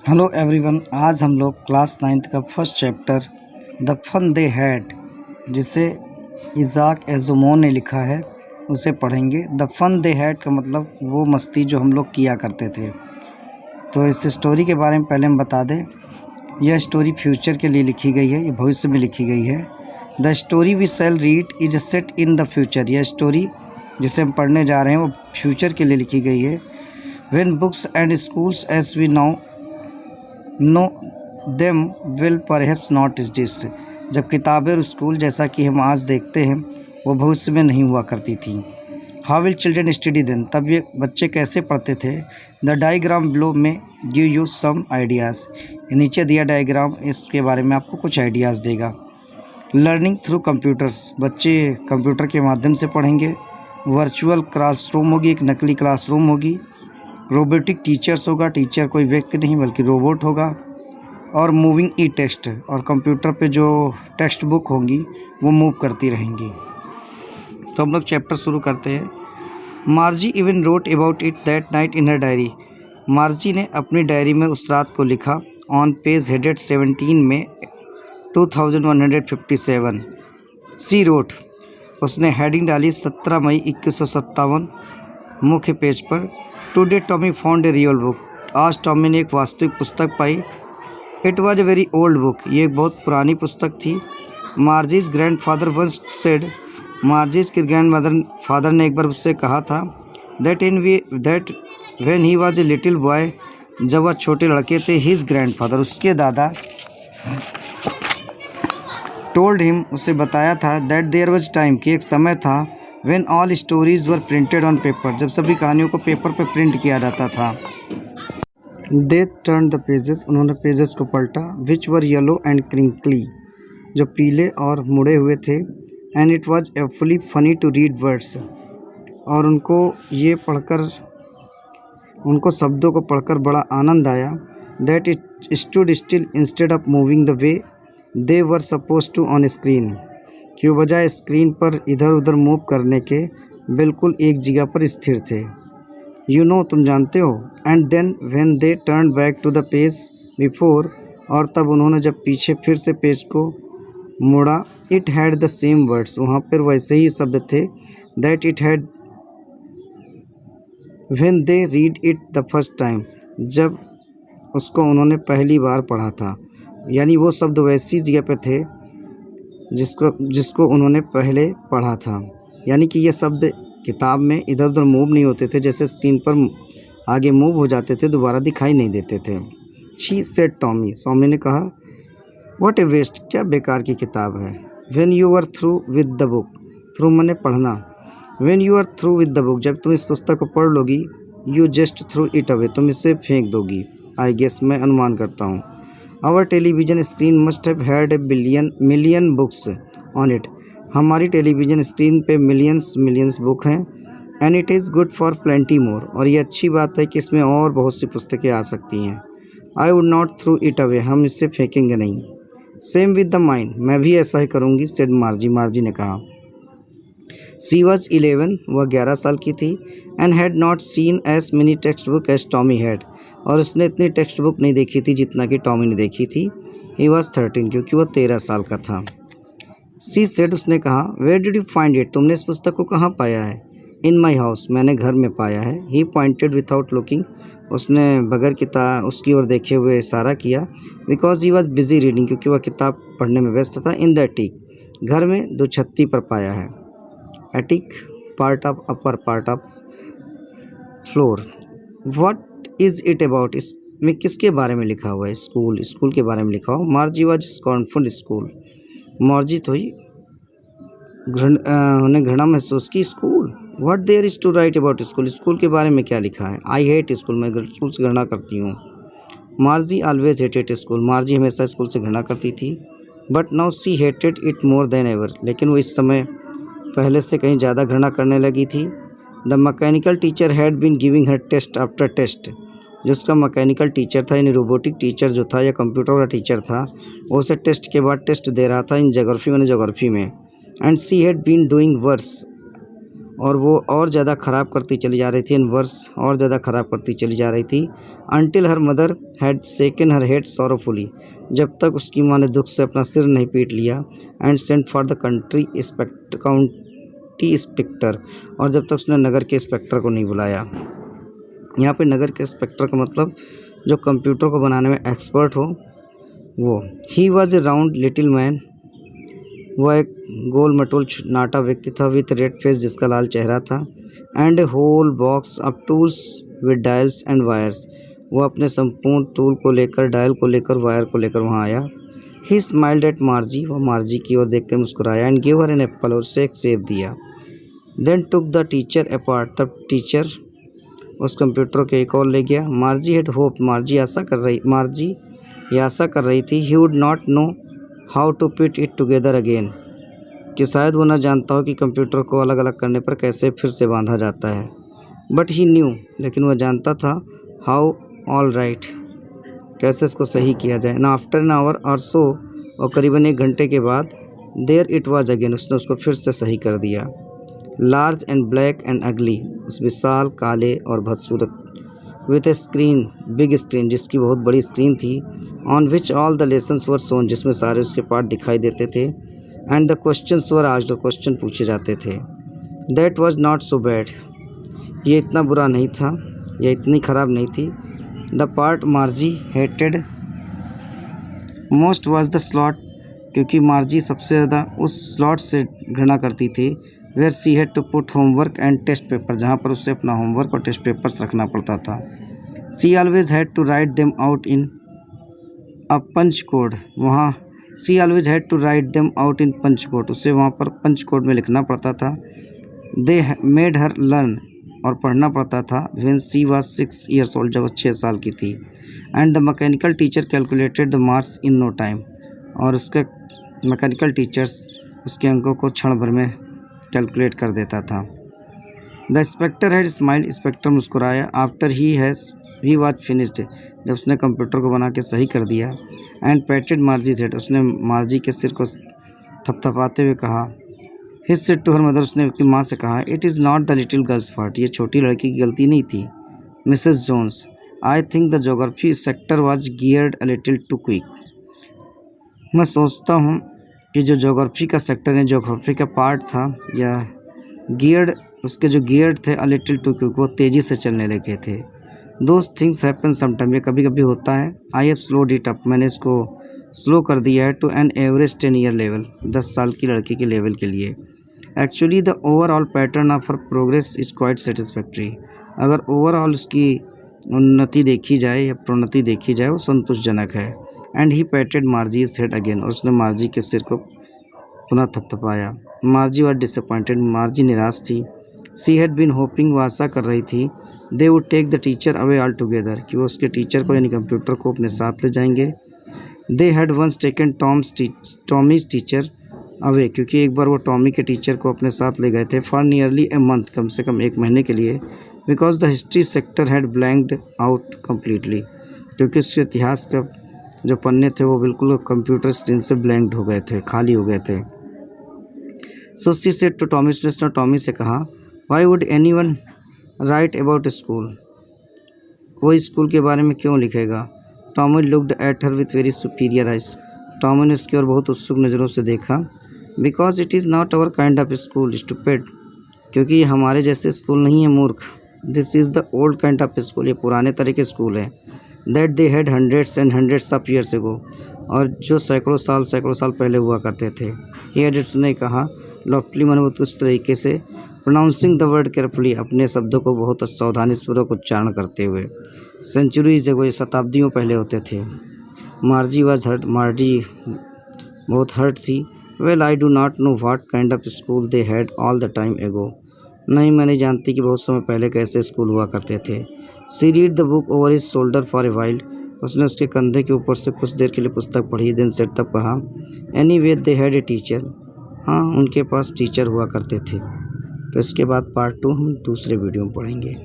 Hello everyone. आज हम लोग क्लास 9th का first chapter the fun they had, जिसे इज़ाक एजुमो ने लिखा है, उसे पढ़ेंगे। द फन दे हैड का मतलब वो मस्ती जो हम लोग किया करते थे। तो इस स्टोरी के बारे में पहले हम बता दें, यह स्टोरी फ्यूचर के लिए लिखी गई है, ये भविष्य में लिखी गई है। The story we shall read is set in the future, यह स्टोरी जिसे हम पढ़ने जा रहे हैं वो फ्यूचर के लिए लिखी गई है। When books and schools as we now know them will perhaps not exist, जब किताबें और स्कूल जैसा कि हम आज देखते हैं वो भविष्य में नहीं हुआ करती थी। How will children study then, तब ये बच्चे कैसे पढ़ते थे। The diagram below may give you some ideas, नीचे दिया डायग्राम इसके बारे में आपको कुछ आइडियाज़ देगा। लर्निंग थ्रू कंप्यूटर्स, बच्चे कंप्यूटर के माध्यम से पढ़ेंगे। वर्चुअल क्लासरूम होगी, एक नकली क्लासरूम होगी। रोबोटिक टीचर्स होगा, टीचर कोई व्यक्ति नहीं बल्कि रोबोट होगा। और मूविंग ई टेक्स्ट, और कंप्यूटर पे जो टेक्स्ट बुक होंगी वो मूव करती रहेंगी। तो हम लोग चैप्टर शुरू करते हैं। मार्जी even wrote about it that night in her diary, मार्जी ने अपनी डायरी में उस रात को लिखा। ऑन पेज हेडेड 17 में 2157 सी रोट, उसने हेडिंग डाली 17 मई 2157 मुख्य पेज पर। Today Tommy found a real book, आज टॉमी ने एक वास्तविक पुस्तक पाई। It was a very old book, ये एक बहुत पुरानी पुस्तक थी। Margie's grand father once said, Margie's के ग्रैंड फादर ने एक बार उससे कहा था that when he was a little boy, जब वह छोटे लड़के थे, हिज ग्रैंड फादर, उसके दादा, टोल्ड हिम, उसे बताया था दैट देयर वॉज टाइम, कि एक समय था, when all stories were printed on paper, जब सभी कहानियों को पेपर पर प्रिंट किया जाता था। दे टर्न द पेजेस, उन्होंने पेजेस को पलटा। Which were yellow and crinkly, जो पीले और मुड़े हुए थे। And it was awfully funny to read words, और उनको ये पढ़कर, उनको शब्दों को पढ़कर बड़ा आनंद आया। That it stood still instead of moving the way they were suppose to on screen, कि वो बजाय स्क्रीन पर इधर उधर मूव करने के बिल्कुल एक जगह पर स्थिर थे। यू नो, तुम जानते हो। And then when they turn back to the page before, और तब उन्होंने जब पीछे फिर से पेज को मोड़ा, it had the same words, वहाँ पर वैसे ही शब्द थे। That it had when they read it the first time, जब उसको उन्होंने पहली बार पढ़ा था, यानी वो शब्द वैसी जगह पे थे जिसको उन्होंने पहले पढ़ा था। यानी कि ये शब्द किताब में इधर उधर मूव नहीं होते थे, जैसे स्क्रीन पर आगे मूव हो जाते थे, दोबारा दिखाई नहीं देते थे। शी सेड टॉमी, टॉमी ने कहा व्हाट ए वेस्ट, क्या बेकार की किताब है। When you are through with the book, through मैंने पढ़ना। When you are through with the book, जब तुम इस पुस्तक को पढ़ लोगी, you just throw it away, तुम इसे फेंक दोगी। आई गेस, मैं अनुमान करता हूँ। Our television screen must have had a million books on it, हमारी टेलीविज़न स्क्रीन पे मिलियंस बुक हैं। And it is good for plenty more, और ये अच्छी बात है कि इसमें और बहुत सी पुस्तकें आ सकती हैं। I would not through it away, हम इसे फेंकेंगे नहीं। सेम विद द माइंड, मैं भी ऐसा ही करूँगी, सेड मार्जी ने कहा। सी वॉज 11, वह 11 साल की थी। And had not seen as many text book as Tommy had, और उसने इतनी टेक्स्ट बुक नहीं देखी थी जितना कि टॉमी ने देखी थी। ही वॉज 13, क्योंकि वह 13 साल का था। सी सेड, उसने कहा where did you find it, तुमने इस पुस्तक को कहाँ पाया है। इन माई हाउस, मैंने घर में पाया है। ही पॉइंटेड विदाउट लुकिंग, उसने बगैर किताब उसकी ओर देखे हुए इशारा किया। Because he was busy reading, क्योंकि वह किताब पढ़ने में व्यस्त था। इन द एटिक, घर में दो छत्ती पर पाया है। Attic, part of upper part of floor. What is it about, इसमें किसके बारे में लिखा हुआ है। स्कूल के बारे में लिखा हुआ। Margie was scornful school, Margie तो ही उन्हें घृणा महसूस की। School, what there is to write about school, school के बारे में क्या लिखा है। आई हेट स्कूल, मैं स्कूल से घृणा करती हूँ। मार्जी ऑलवेज हेटेड स्कूल, मार्जी हमेशा स्कूल से घृणा करती थी। But now she hated it more than ever, लेकिन वो इस समय पहले से कहीं ज़्यादा घृणा करने लगी थी। The mechanical teacher had been giving her test after test, जो उसका मैकेनिकल टीचर था, यानी रोबोटिक टीचर जो था या कंप्यूटर वाला टीचर था, वो उसे टेस्ट के बाद टेस्ट दे रहा था इन ज्योग्राफी में। And she had been doing worse, और वो और ज़्यादा ख़राब करती चली जा रही थी एंड वर्स और ज़्यादा ख़राब करती चली जा रही थी until her mother had shaken her head sorrowfully, जब तक उसकी माँ ने दुख से अपना सिर नहीं पीट लिया and sent for the county inspector, और जब तक उसने नगर के इंस्पेक्टर को नहीं बुलाया। यहाँ पे नगर के इंस्पेक्टर का मतलब जो कंप्यूटर को बनाने में एक्सपर्ट हो वो। ही was A round little man, वह एक गोल मटोल नाटा व्यक्ति था विथ रेड फेस, जिसका लाल चेहरा था, and a whole box of tools with dials and wires, वो अपने संपूर्ण टूल को लेकर, डायल को लेकर, वायर को लेकर वहाँ आया। ही स्माइल्ड एट मार्जी, वह मार्जी की ओर देखकर मुस्कुराया and give her an apple, और उसे एक सेब दिया। Then took the teacher apart, तब टीचर उस कंप्यूटर के एक और ले गया। मार्जी हैड होप, मार्जी ये आशा कर रही थी he would not know how to put it together again, कि शायद वो ना जानता हो कि कंप्यूटर को अलग अलग करने पर कैसे फिर से बांधा जाता है। बट ही न्यू, लेकिन वह जानता था हाउ ऑल राइट, कैसे इसको सही किया जाए। ना आफ्टर एन आवर और सो, और करीबन 1 घंटे के बाद, देयर इट वाज अगेन, उसने उसको फिर से सही कर दिया। लार्ज एंड ब्लैक एंड अगली, उस विशाल, काले और बदसूरत, with a screen, big screen, जिसकी बहुत बड़ी स्क्रीन थी, on which all the lessons were shown, जिसमें सारे उसके पाठ दिखाई देते थे, and the questions were asked, question पूछे जाते थे। That was not so bad, ये इतना बुरा नहीं था, यह इतनी ख़राब नहीं थी। The part मार्जी hated most was the slot, क्योंकि मार्जी सबसे ज़्यादा उस स्लॉट से घृणा करती थी, where she had to put homework and test paper, जहाँ पर उसे अपना होमवर्क और टेस्ट पेपर्स रखना पड़ता था। She always had to write them out in a punch code, वहाँ she always had to write them out in punch code, उसे वहाँ पर पंच कोड में लिखना पड़ता था। दे मेड हर लर्न, और पढ़ना पड़ता था, when she was 6 years old, जब वो 6 साल की थी। And the mechanical teacher calculated the marks in no time, और उसके मैकेनिकल टीचर्स उसके अंकों को क्षण भर में कैलकुलेट कर देता था। The inspector had smiled, inspector मुस्कुराया, आफ्टर ही वाज फिनिश्ड, जब उसने कंप्यूटर को बना के सही कर दिया। एंड पैटेड मार्जीज हेड, उसने मार्जी के सिर को थपथपाते हुए कहा। His said to her mother, उसने अपनी माँ से कहा, it is not the little girl's fault, ये छोटी लड़की की गलती नहीं थी। Mrs Jones, I think the geography sector was geared a little too quick, मैं सोचता हूँ कि जो जोग्राफी का सेक्टर है, जोग्राफी का पार्ट था, या गियर्ड, उसके जो गियर्ड थे अ लिटिल टू क्विक, वो तेज़ी से चलने लगे थे। दोज थिंग्स हैपन समटाइम, ये कभी कभी होता है। I have slowed it up, मैंने इसको स्लो कर दिया है, to an average 10 year level, 10 साल की लड़की के लेवल के लिए। Actually the overall pattern of her progress is quite satisfactory, अगर ओवरऑल उसकी उन्नति देखी जाए या प्रोन्नति देखी जाए, वो संतोषजनक है। And he patted Margie's head again, और उसने मार्जी के सिर को पुनः थपथपाया। मार्जी वॉज डिसअपॉइंटेड, मार्जी निराश थी। सी हैड बीन होपिंग, वो आशा कर रही थी, they would take the teacher away altogether, कि वो उसके टीचर को यानी कंप्यूटर को अपने साथ ले जाएंगे। They had once taken Tommy's teacher away, क्योंकि एक बार वो टॉमी के टीचर को अपने साथ ले गए थे, फॉर नियरली ए मंथ, कम से कम 1 महीने के लिए। Because the history sector had blanked out completely, क्योंकि उसके इतिहास का जो पन्ने थे वो बिल्कुल कंप्यूटर स्क्रीन से ब्लैंक्ड हो गए थे, खाली हो गए थे। So she said to Tommy, उसने टॉमी से कहा, why would anyone write about school, कोई स्कूल के बारे में क्यों लिखेगा। Tommy looked at her with very superior eyes, Tommy ने उसकी ओर बहुत उत्सुक नज़रों से देखा। Because it is not our kind of school stupid, क्योंकि ये हमारे जैसे स्कूल नहीं है मूर्ख। This is the old kind of school, ये पुराने तरह के स्कूल है। That they had hundreds and hundreds of years ago, और जो सैकड़ों साल पहले हुआ करते थे। ही हैड, उसने कहा, लॉफ्टली, मन उस तरीके से, प्रोनाउंसिंग द वर्ड केयरफुली, अपने शब्दों को बहुत सावधानीपूर्वक उच्चारण करते हुए। सेंचुरीज एगो, ये शताब्दियों पहले होते थे। मार्जी वाज हर्ट, मार्जी बहुत हर्ट थी। Well I do not know what kind of school they had all the time एगो, नहीं, मैं नहीं जानती कि बहुत समय पहले कैसे स्कूल हुआ करते थे। She read the book over his shoulder for a while, उसने उसके कंधे के ऊपर से कुछ देर के लिए पुस्तक पढ़ी। देन सेट, तब कहा, any way they had a teacher, हाँ, उनके पास टीचर हुआ करते थे। तो इसके बाद पार्ट 2 हम दूसरे वीडियो में पढ़ेंगे।